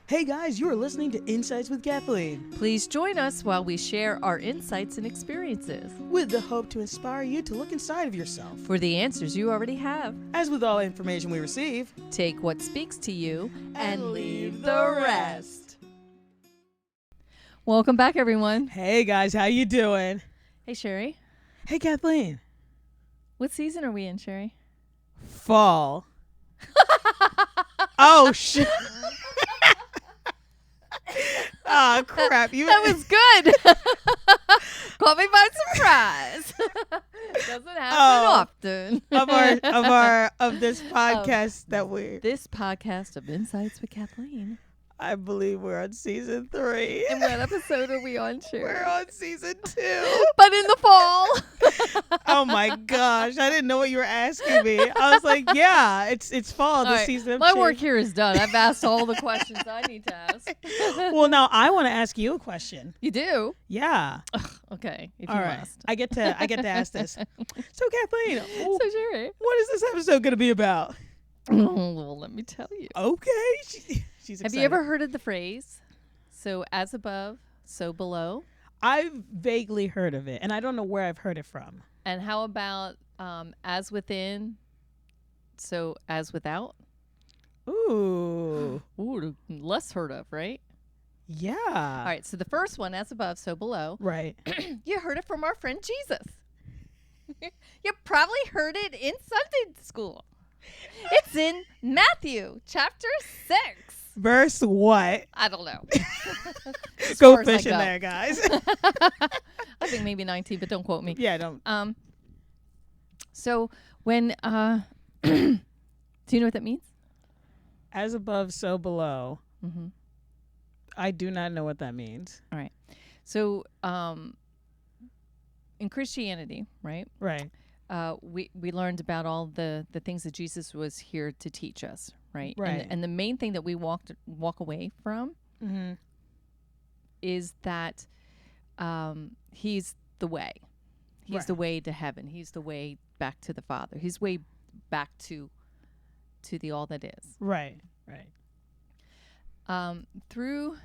Hey guys, you are listening to Insights with Kathleen, Please join us while we share our insights and experiences with the hope to inspire you to look inside of yourself. for the answers you already have. As with all information we receive, Take what speaks to you and leave the rest. Welcome back, everyone. Hey guys, how you doing? Hey, Sherry. Hey Kathleen. What season are we in, Sherry? Fall. Oh shit. Oh crap! That was good. Caught me by surprise. Doesn't happen often. of this podcast This podcast of Insights with Kathleen. I believe we're on season 3. And what episode are we on, Sherry? We're on season 2. But in the fall. Oh my gosh! I didn't know what you were asking me. I was like, yeah, it's fall this season. My work here is done. I've asked all the questions I need to ask. Well, now I want to ask you a question. You do? Yeah. Okay. If All you right. must. I get to ask this. So Kathleen, So Sherry, what is this episode going to be about? well, let me tell you. Okay. She's excited. Have you ever heard of the phrase, so as above, so below? I've vaguely heard of it, and I don't know where I've heard it from. And how about as within, so as without? Ooh. Ooh, less heard of, right? Yeah. All right, so the first one, as above, so below. Right. You heard it from our friend Jesus. You probably heard it in Sunday school. It's in Matthew chapter 6. Verse what? I don't know. Go fishing there, guys. I think maybe 19, but don't quote me. Yeah, don't. So when do you know what that means? As above, so below. Mm-hmm. I do not know what that means. All right. So in Christianity, right? Right. We learned about all the things that Jesus was here to teach us, right? Right. And the main thing that we walk away from Mm-hmm. is that he's the way. He's Right. the way to heaven. He's the way back to the Father. He's way back to the all that is. Right. Right. Through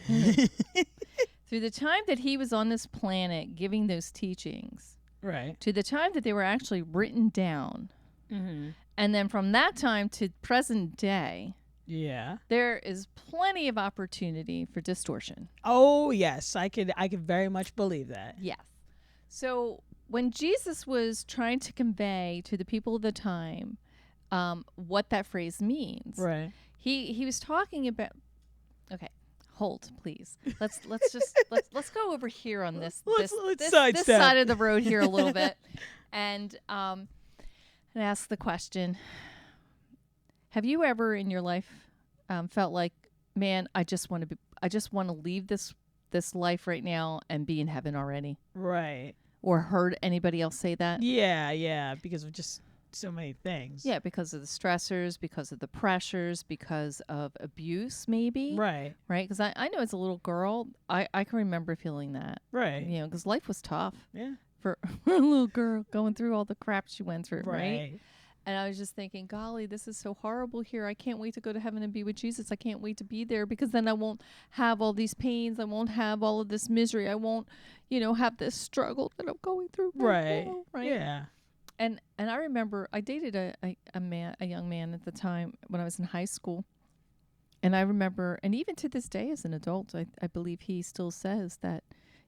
the time that he was on this planet giving those teachings, Right. to the time that they were actually written down, Mm-hmm. and then from that time to present day, Yeah. there is plenty of opportunity for distortion. Oh yes, I could very much believe that. Yes. So when Jesus was trying to convey to the people of the time what that phrase means, Right. he was talking about. Okay, hold, please. Let's go over here on this Let's this sidestep. side of the road here a little bit, and ask the question: have you ever in your life felt like, man, I just want to leave this life right now and be in heaven already? Right. Or heard anybody else say that? Yeah, because of just so many things. Yeah, because of the stressors, because of the pressures, because of abuse, maybe. Right. Right? Because I know as a little girl, I can remember feeling that. Right. You know, because life was tough Yeah. for a little girl going through all the crap she went through, right? Right. And I was just thinking, golly, this is so horrible here. I can't wait to go to heaven and be with Jesus. I can't wait to be there because then I won't have all these pains. I won't have all of this misery. I won't, have this struggle that I'm going through right now, right? Yeah. And I remember I dated a young man at the time when I was in high school. And I remember, and even to this day as an adult, I believe he still says that,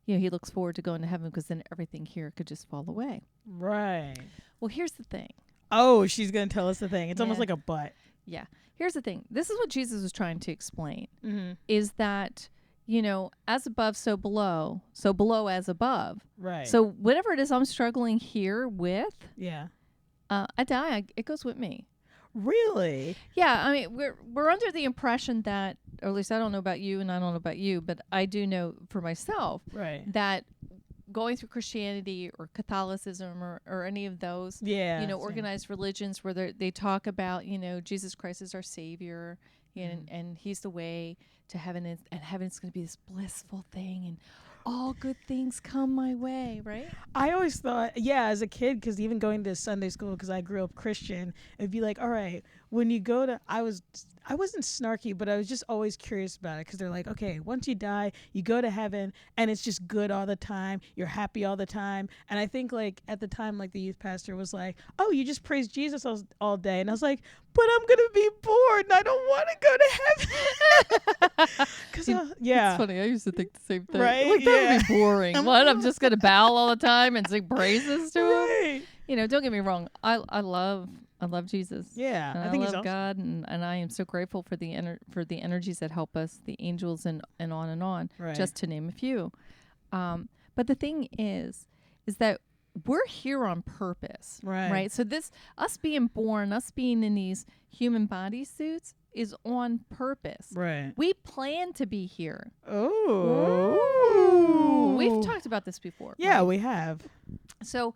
he looks forward to going to heaven because then everything here could just fall away. Right. Well, here's the thing. Oh, she's gonna tell us the thing. It's almost Yeah. like a butt. Yeah. Here's the thing. This is what Jesus was trying to explain, Mm-hmm. is that, as above, so below as above. Right. So whatever it is I'm struggling here with, yeah. I die. It goes with me. Really? Yeah. I mean, we're under the impression that, or at least I don't know about you and I don't know about you, but I do know for myself Right. that going through Christianity or Catholicism or any of those, Yeah. organized religions where they talk about, Jesus Christ is our Savior, and He's the way to heaven, and heaven's going to be this blissful thing, and all good things come my way, right? I always thought, yeah, as a kid, because even going to Sunday school, because I grew up Christian, it'd be like, all right, when you go to, I wasn't snarky, but I was just always curious about it, because they're like, okay, once you die, you go to heaven, and it's just good all the time. You're happy all the time. And I think, like, at the time, like, the youth pastor was like, oh, you just praise Jesus all day. And I was like, but I'm going to be bored, and I don't want to go to heaven. Cause, yeah. It's funny. I used to think the same thing. Right? Like, that would be boring. What? I'm just going to bow all the time and sing praises to him? Right. You know, don't get me wrong. I love Jesus. Yeah, And I think I he's love awesome. God, and I am so grateful for the energies that help us, the angels, and on and on, Right. just to name a few. But the thing is that we're here on purpose, Right. So us being born, us being in these human body suits, is on purpose. Right. We plan to be here. Oh. We've talked about this before. Yeah, right? we have. So,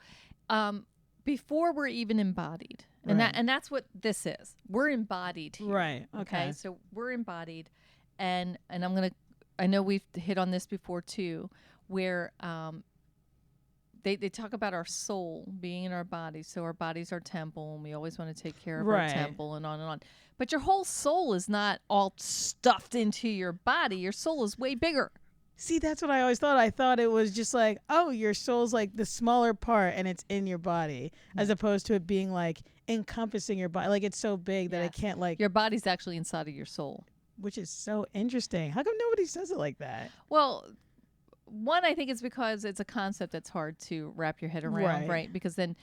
before we're even embodied, and Right. that's what this is. We're embodied here. Right. Okay. So we're embodied, and I know we've hit on this before too, where they talk about our soul being in our body. So our body's our temple, and we always want to take care of our Right. temple, and on and on. But your whole soul is not all stuffed into your body. Your soul is way bigger. See, that's what I always thought. I thought it was just like, oh, your soul's like the smaller part and it's in your body, as opposed to it being like encompassing your body. Like it's so big that it Yes. can't like, Your body's actually inside of your soul. which is so interesting. How come nobody says it like that? Well, one, I think it's because it's a concept that's hard to wrap your head around, right? Because then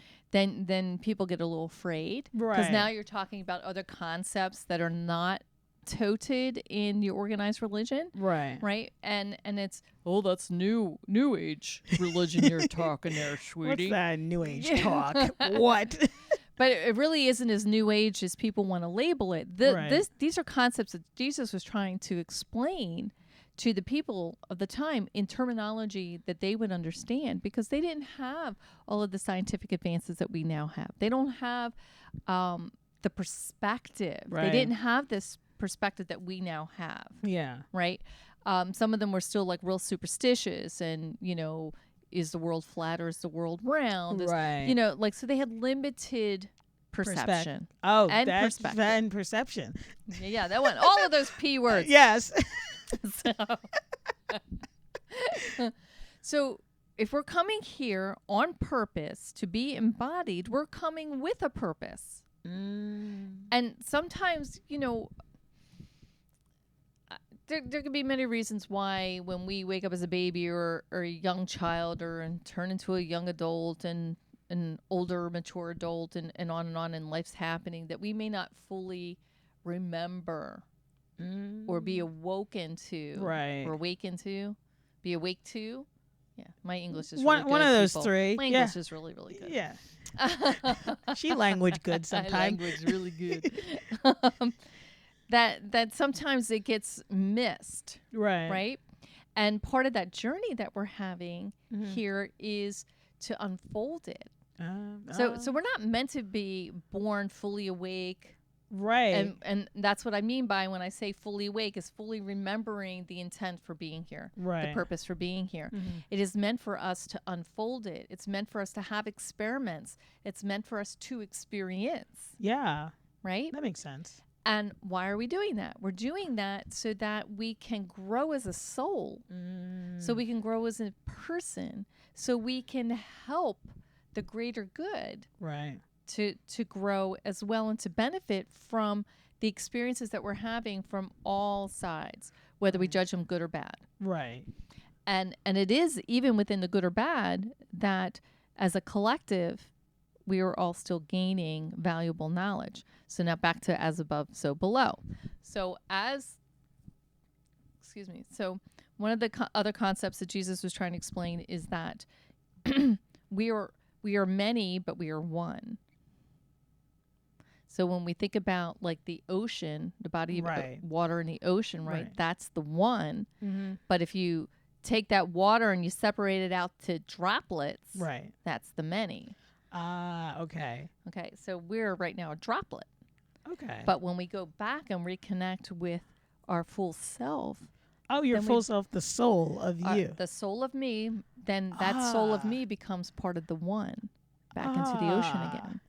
people get a little afraid, because Right. now you're talking about other concepts that are not toted in your organized religion, Right. And it's, oh, that's new age religion you're talking there, sweetie. What's that new age talk? What? But it really isn't as new age as people want to label it. Right. These are concepts that Jesus was trying to explain to the people of the time in terminology that they would understand, because they didn't have all of the scientific advances that we now have. They don't have the perspective. Right. They didn't have this perspective that we now have, Yeah. right? Some of them were still like real superstitious, and, you know, is the world flat or is the world round? Right. You know, like, so they had limited perception. Oh, and that's perspective. and perception. Yeah, that one. All of those P words. Yes. So if we're coming here on purpose to be embodied, we're coming with a purpose. And sometimes, you know, there could be many reasons why when we wake up as a baby or a young child and turn into a young adult and an older, mature adult and on, and life's happening, that we may not fully remember or be awoken to, Right. or awaken to, be awake to. Yeah, my English is One really good, of those people. three. My Yeah. English is really, really good. Yeah. She language good sometimes. Language really good. That sometimes it gets missed, right? And part of that journey that we're having here is to unfold it. So we're not meant to be born fully awake. Right. And that's what I mean by when I say fully awake, is fully remembering the intent for being here, Right. the purpose for being here. It is meant for us to unfold it. It's meant for us to have experiments. It's meant for us to experience, Yeah. right? That makes sense. And why are we doing that? We're doing that so that we can grow as a soul, so we can grow as a person, so we can help the greater good Right. to grow as well, and to benefit from the experiences that we're having from all sides, whether we judge them good or bad. Right. And it is even within the good or bad that as a collective, we are all still gaining valuable knowledge. So now back to as above, so below. So so one of the other concepts that Jesus was trying to explain is that we are many, but we are one. So when we think about like the ocean, the body of water in the ocean, right? That's the one. But if you take that water and you separate it out to droplets, that's the many. Okay. Okay, so we're right now a droplet. Okay. But when we go back and reconnect with our full self, Oh, your then full self, the soul of you. the soul of me, then that soul of me becomes part of the one back into the ocean again.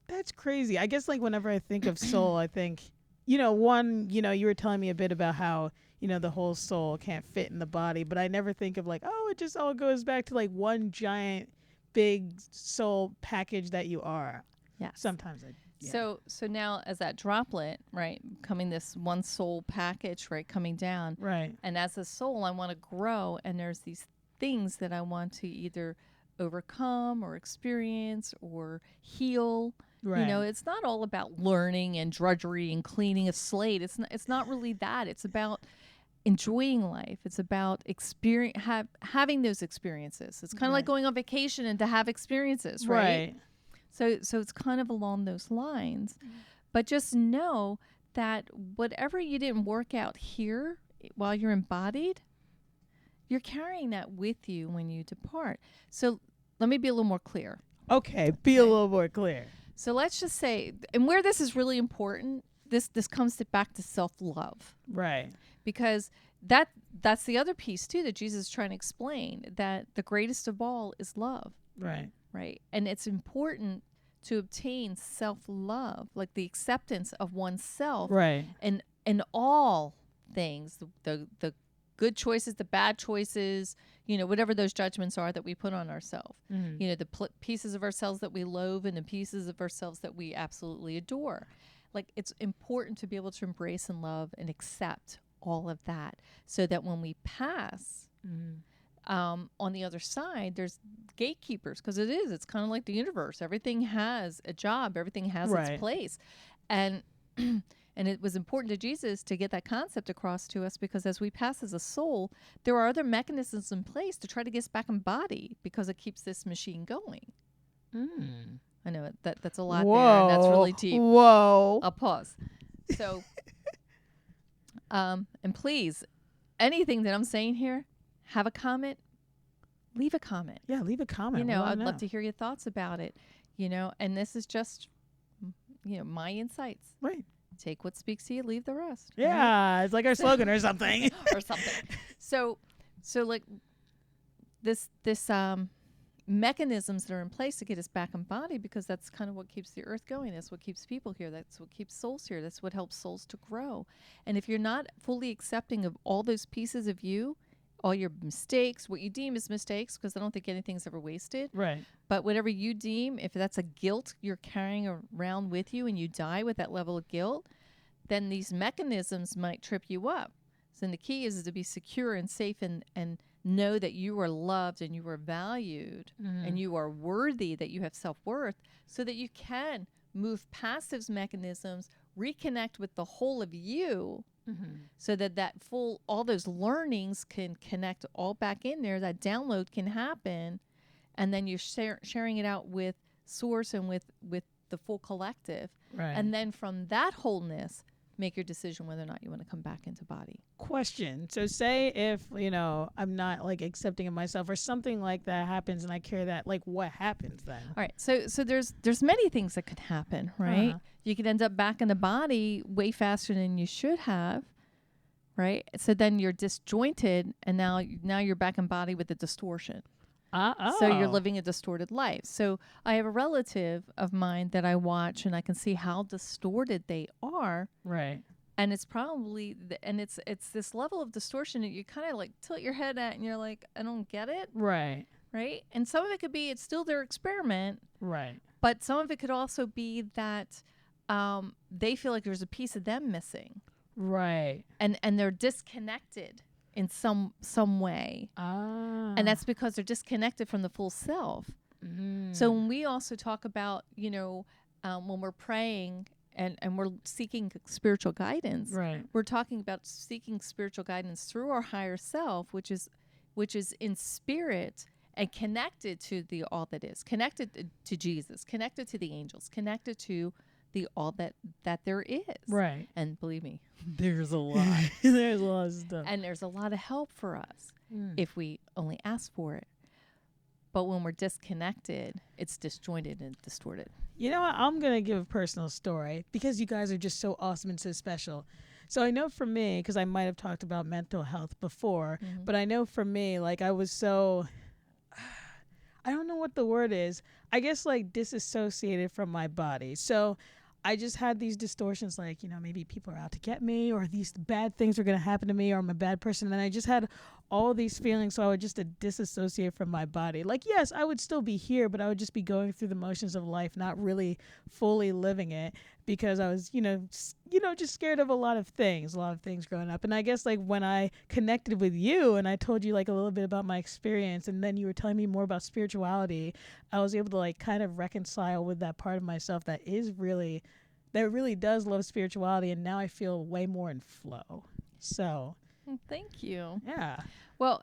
That's crazy. I guess like whenever I think of soul, I think, one, you were telling me a bit about how, the whole soul can't fit in the body, but I never think of like, oh, it just all goes back to like one giant big soul package that you are. Yes. Sometimes So now as that droplet, right, coming this one soul package, right, coming down. Right. And as a soul, I want to grow, and there's these things that I want to either overcome or experience or heal. Right. It's not all about learning and drudgery and cleaning a slate. It's not really that. It's about enjoying life. It's about having those experiences. It's kind of like going on vacation and to have experiences, right? So it's kind of along those lines. But just know that whatever you didn't work out here while you're embodied, you're carrying that with you when you depart. So let me be a little more clear. Okay, be a little more clear. So let's just say, and where this is really important, this comes back to self-love. Right. Because that's the other piece too that Jesus is trying to explain, that the greatest of all is love. Right. Right. And it's important to obtain self-love, like the acceptance of oneself. Right. And in all things, the good choices, the bad choices, whatever those judgments are that we put on ourselves. Mm-hmm. The pieces of ourselves that we loathe and the pieces of ourselves that we absolutely adore. Like, it's important to be able to embrace and love and accept all of that, so that when we pass, on the other side, there's gatekeepers, because it's kind of like the universe. Everything has a job. Everything has its place. And and it was important to Jesus to get that concept across to us, because as we pass as a soul, there are other mechanisms in place to try to get us back in body, because it keeps this machine going. I know that's a lot there, and that's really deep. Whoa. I'll pause. So, and please, anything that I'm saying here, have a comment, leave a comment. Yeah, leave a comment. I'd love to hear your thoughts about it. And this is just, my insights. Right. Take what speaks to you, leave the rest. Yeah, right? it's like our slogan or something. Or something. So like this mechanisms that are in place to get us back in body, because that's kind of what keeps the earth going. That's what keeps people here. That's what keeps souls here. That's what helps souls to grow. And if you're not fully accepting of all those pieces of you, all your mistakes, what you deem as mistakes, because I don't think anything's ever wasted. Right. But whatever you deem, if that's a guilt you're carrying around with you and you die with that level of guilt, then these mechanisms might trip you up. So the key is to be secure and safe and know that you are loved and you are valued and you are worthy, that you have self-worth, so that you can move past those mechanisms, reconnect with the whole of you, so that all those learnings can connect all back in there, that download can happen, and then you're sharing it out with source and with the full collective. Right. And then from that wholeness, make your decision whether or not you want to come back into body. Question. So say if, I'm not like accepting of myself or something like that happens and I carry that, like what happens then? All right. So there's many things that could happen, right? You could end up back in the body way faster than you should have, right? So then you're disjointed, and now you're back in body with a distortion. So you're living a distorted life. So I have a relative of mine that I watch, and I can see how distorted they are. Right. And it's probably, it's this level of distortion that you kind of like tilt your head at, and you're like, I don't get it. Right. Right. And some of it could be, it's still their experiment. Right. But some of it could also be that they feel like there's a piece of them missing. Right. And they're disconnected in some way. And that's because they're disconnected from the full self. So when we also talk about, when we're praying and we're seeking spiritual guidance, right, we're talking about seeking spiritual guidance through our higher self, which is in spirit and connected to the all that is, connected to Jesus, connected to the angels, connected to the all that there is. Right. And believe me, there's a lot. There's a lot of stuff. And there's a lot of help for us if we only ask for it. But when we're disconnected, it's disjointed and distorted. You know what? I'm going to give a personal story because you guys are just so awesome and so special. So I know for me, because I might have talked about mental health before, Mm-hmm. but I know for me, like I was so, I don't know what the word is. I guess like disassociated from my body. So I just had these distortions, like, maybe people are out to get me, or these bad things are going to happen to me, or I'm a bad person. And I just had all these feelings. So I would just disassociate from my body. Like, yes, I would still be here, but I would just be going through the motions of life, not really fully living it, because I was, just scared of a lot of things growing up. And I guess like when I connected with you and I told you like a little bit about my experience, and then you were telling me more about spirituality, I was able to like kind of reconcile with that part of myself that really does love spirituality, and now I feel way more in flow. So Thank you. yeah. Well,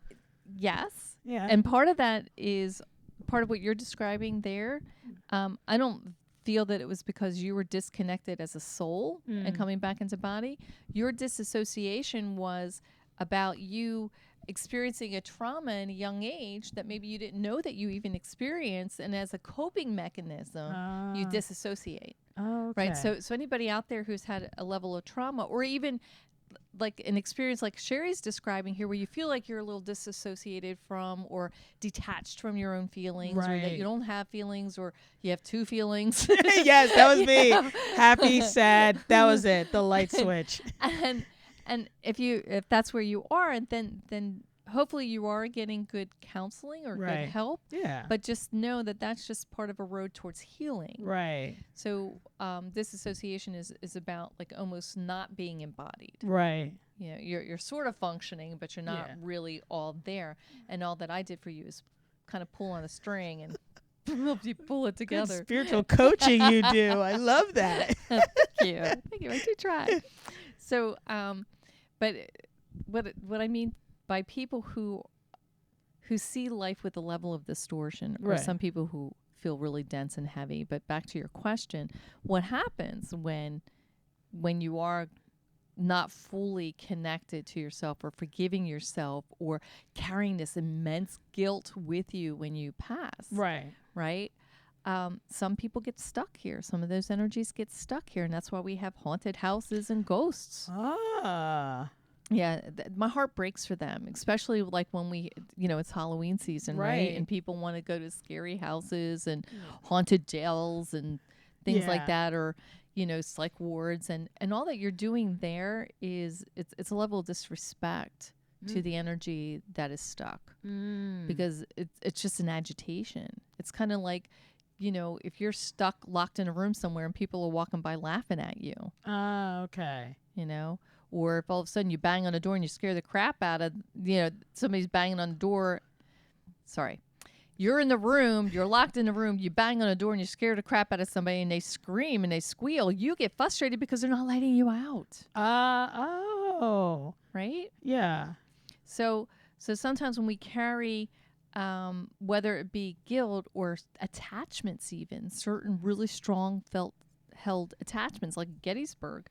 yes. Yeah. And part of that is part of what you're describing there. I don't feel that it was because you were disconnected as a soul and coming back into body. Your disassociation was about you experiencing a trauma in a young age that maybe you didn't know that you even experienced, and as a coping mechanism you disassociate. Okay. Right. So anybody out there who's had a level of trauma, or even like an experience like Sherry's describing here, where you feel like you're a little disassociated from or detached from your own feelings, or that you don't have feelings, or you have two feelings. Yes, that was me. know? Happy, sad. That was it. The light switch. And if that's where you are, and then hopefully you are getting good counseling or good help. Yeah. But just know that that's just part of a road towards healing. Right. So disassociation is about like almost not being embodied. Right. You're sort of functioning, but you're not really all there. And all that I did for you is kind of pull on a string and help you pull it together. Good spiritual coaching you do. I love that. Thank you. Thank you. I do try. So, but what I mean by people who see life with a level of distortion, or some people who feel really dense and heavy. But back to your question, what happens when you are not fully connected to yourself, or forgiving yourself, or carrying this immense guilt with you when you pass? Right? Some people get stuck here. Some of those energies get stuck here, and that's why we have haunted houses and ghosts. Yeah, my heart breaks for them, especially like when we, it's Halloween season, right? And people want to go to scary houses and haunted jails and things like that, or, psych wards, and all that you're doing there is it's a level of disrespect to the energy that is stuck, because it's just an agitation. It's kind of like, if you're stuck, locked in a room somewhere, and people are walking by laughing at you. Okay. Or if all of a sudden you bang on a door and you scare the crap out of, somebody's banging on the door. Sorry. You're in the room, you're locked in the room, you bang on a door and you scare the crap out of somebody, and they scream and they squeal. You get frustrated because they're not letting you out. Right? Yeah. So sometimes when we carry, whether it be guilt or attachments, even certain really strong held attachments like Gettysburg,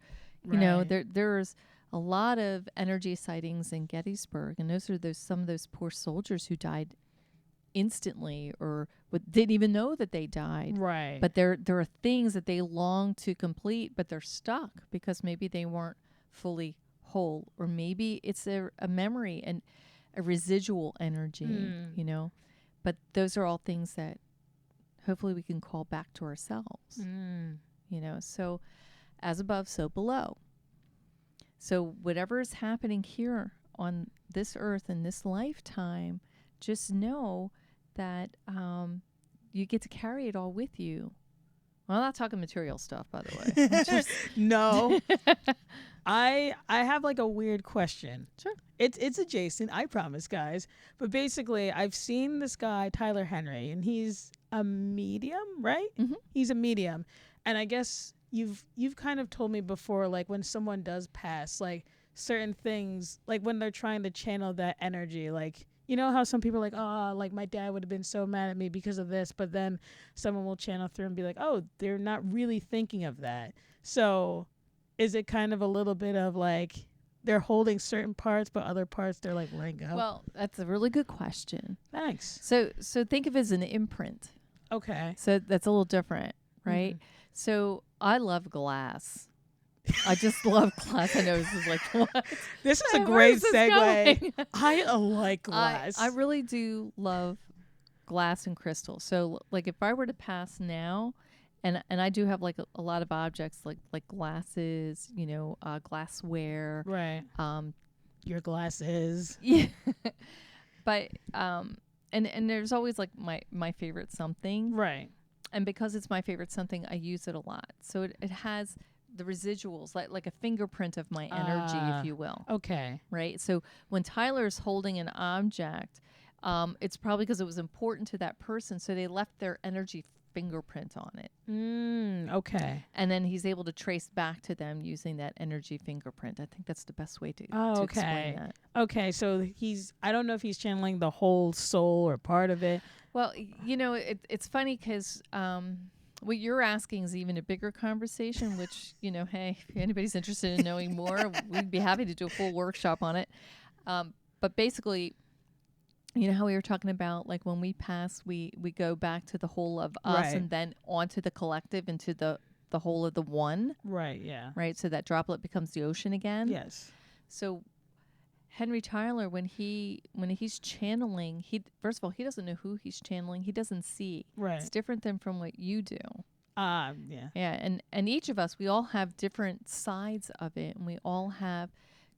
there's a lot of energy sightings in Gettysburg, and those are some of those poor soldiers who died instantly, or didn't even know that they died. Right. But there are things that they long to complete, but they're stuck because maybe they weren't fully whole, or maybe it's a memory and a residual energy, But those are all things that hopefully we can call back to ourselves, So as above, so below. So whatever is happening here on this earth in this lifetime, just know that you get to carry it all with you. Well, I'm not talking material stuff, by the way. No. I have like a weird question. Sure. It's adjacent, I promise, guys. But basically, I've seen this guy, Tyler Henry, and he's a medium, right? Mm-hmm. He's a medium. And I guess you've kind of told me before, like when someone does pass, like certain things, like when they're trying to channel that energy, like, how some people are like, oh, like my dad would have been so mad at me because of this, but then someone will channel through and be like, oh, they're not really thinking of that. So is it kind of a little bit of like they're holding certain parts, but other parts they're like letting go? Well, that's a really good question. Thanks. So think of it as an imprint. Okay. So that's a little different, right? Mm-hmm. So I love glass. I just love glass. I know this is like what? This is a Where great is this segue. going? I like glass. I really do love glass and crystal. So like if I were to pass now, and I do have like a lot of objects like glasses, glassware. Right. Your glasses. Yeah. But and there's always like my favorite something. Right. And because it's my favorite something, I use it a lot. So it has the residuals, like a fingerprint of my energy, if you will. Okay. Right? So when Tyler's holding an object, it's probably because it was important to that person, so they left their energy fingerprint on it. Okay. And then he's able to trace back to them using that energy fingerprint. I think that's the best way to explain that. Okay, so I don't know if he's channeling the whole soul or part of it. Well, it's funny because what you're asking is even a bigger conversation, which, hey, if anybody's interested in knowing more, we'd be happy to do a full workshop on it. But basically, you know how we were talking about, like when we pass, we go back to the whole of us Right. and then onto the collective, into the whole of the one. Right, yeah. Right? So that droplet becomes the ocean again. Yes. So Henry Tyler, when he's channeling, first of all, he doesn't know who he's channeling. He doesn't see. Right. It's different than from what you do. Yeah. Yeah, and each of us, we all have different sides of it, and we all have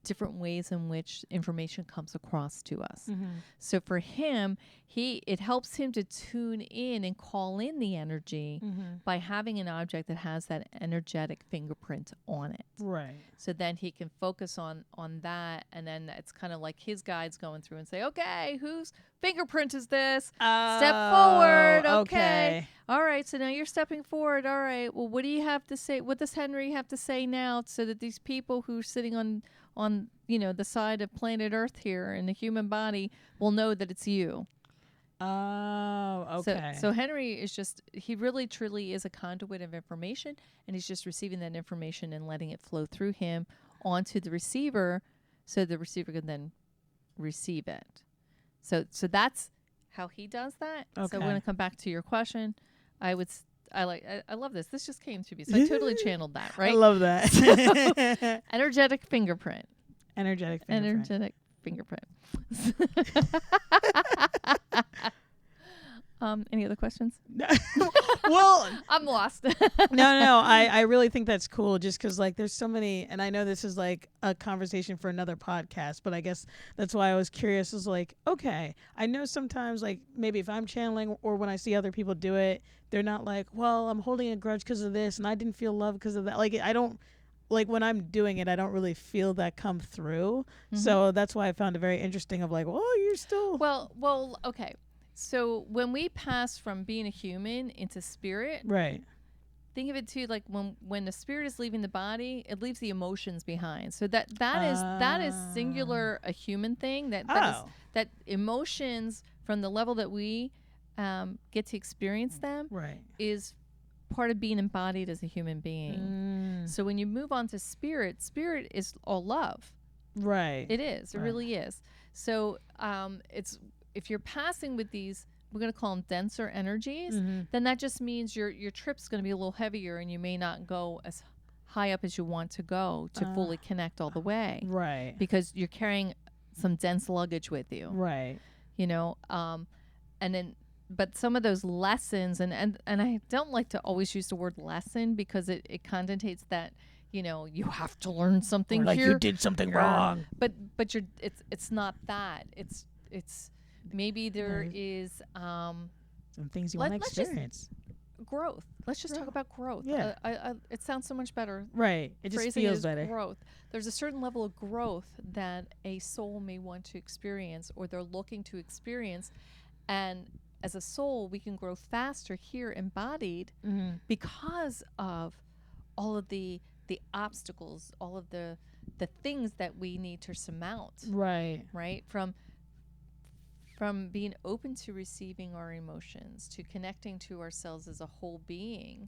different ways in which information comes across to us. Mm-hmm. So for him, it helps him to tune in and call in the energy by having an object that has that energetic fingerprint on it. Right. So then he can focus on that, and then it's kind of like his guides going through and say, okay, whose fingerprint is this? Step forward. Okay. All right, so now you're stepping forward. All right, well, what do you have to say? What does Henry have to say now so that these people who are sitting on the side of planet Earth here in the human body will know that it's you? Oh, okay. So Henry is he really truly is a conduit of information, and he's just receiving that information and letting it flow through him onto the receiver, so the receiver can then receive it. So that's how he does that. Okay. So when I come back to your question, I love this. This just came to me. So I totally channeled that, right? I love that. Energetic fingerprint. Energetic fingerprint. Energetic fingerprint. Any other questions? Well, I'm lost. no. I really think that's cool, just because like there's so many, and I know this is like a conversation for another podcast, but I guess that's why I was curious. Is like, okay, I know sometimes like maybe if I'm channeling or when I see other people do it, they're not like, well, I'm holding a grudge because of this, and I didn't feel love because of that. Like I don't. Like when I'm doing it, I don't really feel that come through. So that's why I found it very interesting of like, well, you're still. Well, okay. So when we pass from being a human into spirit, Right. think of it too like when the spirit is leaving the body, it leaves the emotions behind. So that is singular a human thing. That emotions from the level that we get to experience them Right. is part of being embodied as a human being. So when you move on to spirit is all love. Right. It is. It Right. really is. So it's if you're passing with these, we're going to call them denser energies, then that just means your trip's going to be a little heavier, and you may not go as high up as you want to go to fully connect all the way. Right. Because you're carrying some dense luggage with you. Right. And then but some of those lessons, and I don't like to always use the word lesson because it connotates that, you have to learn something Or like here. you did something wrong. But it's not that. It's maybe there is Some things you want to let's just- experience. growth. Let's just talk about growth. Yeah. It sounds so much better. Right. It just Phrasing feels is better. growth. There's a certain level of growth that a soul may want to experience, or they're looking to experience, and as a soul, we can grow faster here embodied because of all of the obstacles, all of the things that we need to surmount. Right. Right? From being open to receiving our emotions, to connecting to ourselves as a whole being,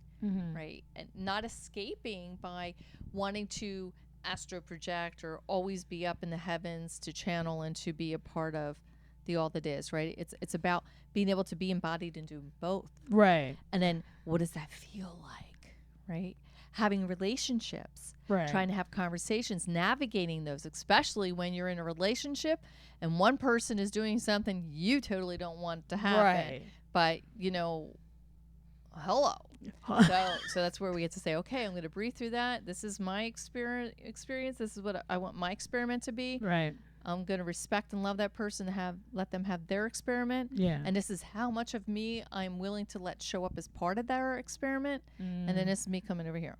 right? And not escaping by wanting to astro project or always be up in the heavens to channel and to be a part of the all that is, right? It's about being able to be embodied and do both. Right. And then what does that feel like, right? Having relationships Right. trying to have conversations, navigating those, especially when you're in a relationship and one person is doing something you totally don't want to happen. Right. But, hello. So that's where we get to say, okay, I'm going to breathe through that. This is my experience. This is what I want my experiment to be. Right. I'm going to respect and love that person, let them have their experiment. Yeah. And this is how much of me I'm willing to let show up as part of their experiment. And then this is me coming over here.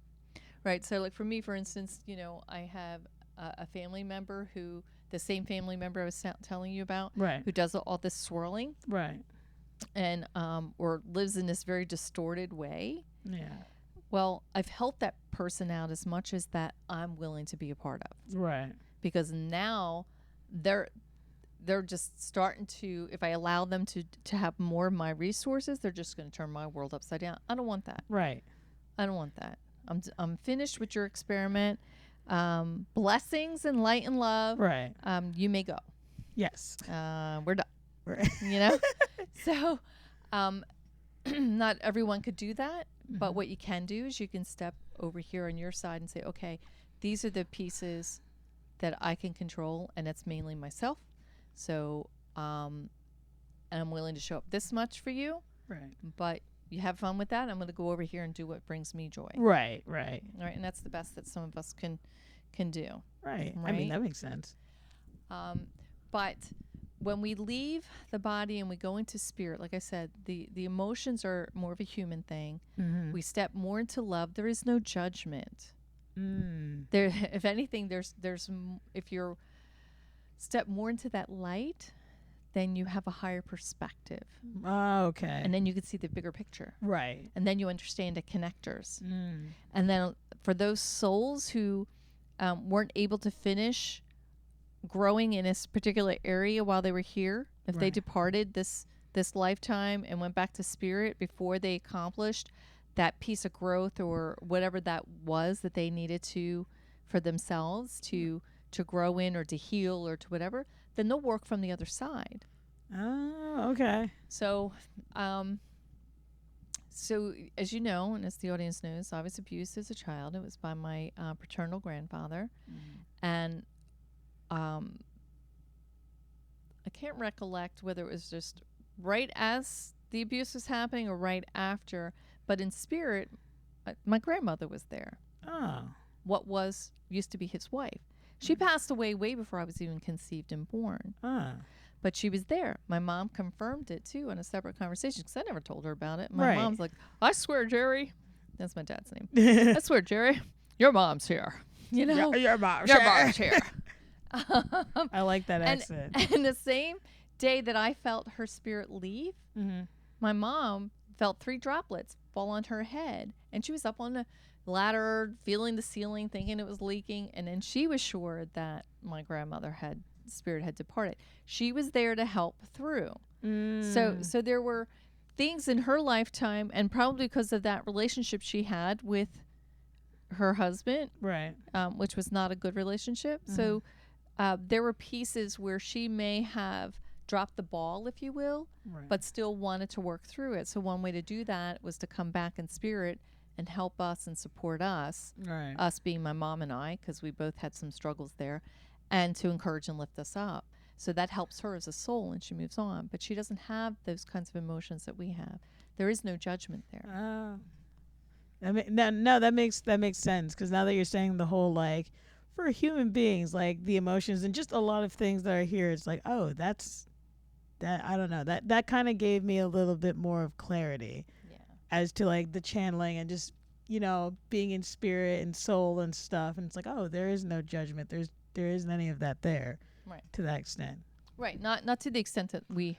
Right. So like for me, for instance, I have a family member the same family member I was telling you about, Right. who does all this swirling. Right. And or lives in this very distorted way. Yeah. Well, I've helped that person out as much as that I'm willing to be a part of. Right. Because now they're just starting to, if I allow them to have more of my resources, they're just going to turn my world upside down. I don't want that. Right. I don't want that. I'm finished with your experiment. Blessings and light and love. Right. You may go. Yes. We're done. Right. So not everyone could do that, but what you can do is you can step over here on your side and say, okay, these are the pieces that I can control, and it's mainly myself. So and I'm willing to show up this much for you. Right. But you have fun with that. I'm going to go over here and do what brings me joy. Right. Right. All right, and that's the best that some of us can do. Right. I mean, Right? that makes sense. But when we leave the body and we go into spirit, like I said, the emotions are more of a human thing. Mm-hmm. We step more into love. There is no judgment. Mm. There, if anything, if you're step more into that light, then you have a higher perspective. Oh, okay. And then you can see the bigger picture. Right. And then you understand the connectors. Mm. And then for those souls who weren't able to finish growing in this particular area while they were here, if they Right. departed this lifetime and went back to spirit before they accomplished that piece of growth or whatever that was that they needed to for themselves to grow in or to heal or to whatever, then they'll work from the other side. Oh, okay. So so as you know, and as the audience knows, I was abused as a child. It was by my paternal grandfather. And I can't recollect whether it was just right as the abuse was happening or right after, but in spirit, my grandmother was there. Oh. What used to be his wife. She passed away way before I was even conceived and born, Ah. but she was there. My mom confirmed it too in a separate conversation because I never told her about it. My Right. mom's like, I swear, Jerry, that's my dad's name. I swear, Jerry, your mom's here. You know, Your mom. your mom's here. I like that accent. And the same day that I felt her spirit leave, Mm-hmm. my mom felt 3 droplets fall on her head. And she was up on the ladder, feeling the ceiling, thinking it was leaking. And then she was sure that my grandmother spirit had departed. She was there to help through. Mm. So there were things in her lifetime, and probably because of that relationship she had with her husband, Right. which was not a good relationship. Mm-hmm. So there were pieces where she may have dropped the ball, if you will, Right. but still wanted to work through it. So one way to do that was to come back in spirit and help us and support us, Right. us being my mom and I, because we both had some struggles there, and to encourage and lift us up. So that helps her as a soul, and she moves on. But she doesn't have those kinds of emotions that we have. There is no judgment there. Oh. That makes sense, because now that you're saying the whole, like, for human beings, like the emotions and just a lot of things that are here, it's like, oh, that I don't know, that kind of gave me a little bit more of clarity Yeah. as to like the channeling and just, being in spirit and soul and stuff. And it's like, oh, there is no judgment. There isn't any of that there. Right. To that extent. Right. Not to the extent that we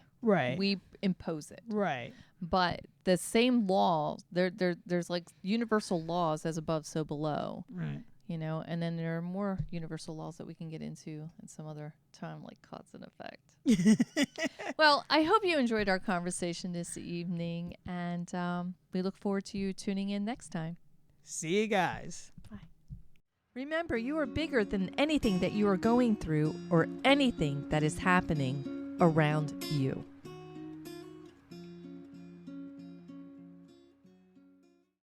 impose it. Right. But the same laws, there's like universal laws as above, so below. Right. And then there are more universal laws that we can get into in some other time, like cause and effect. Well, I hope you enjoyed our conversation this evening, and we look forward to you tuning in next time. See you guys. Bye. Remember, you are bigger than anything that you are going through or anything that is happening around you.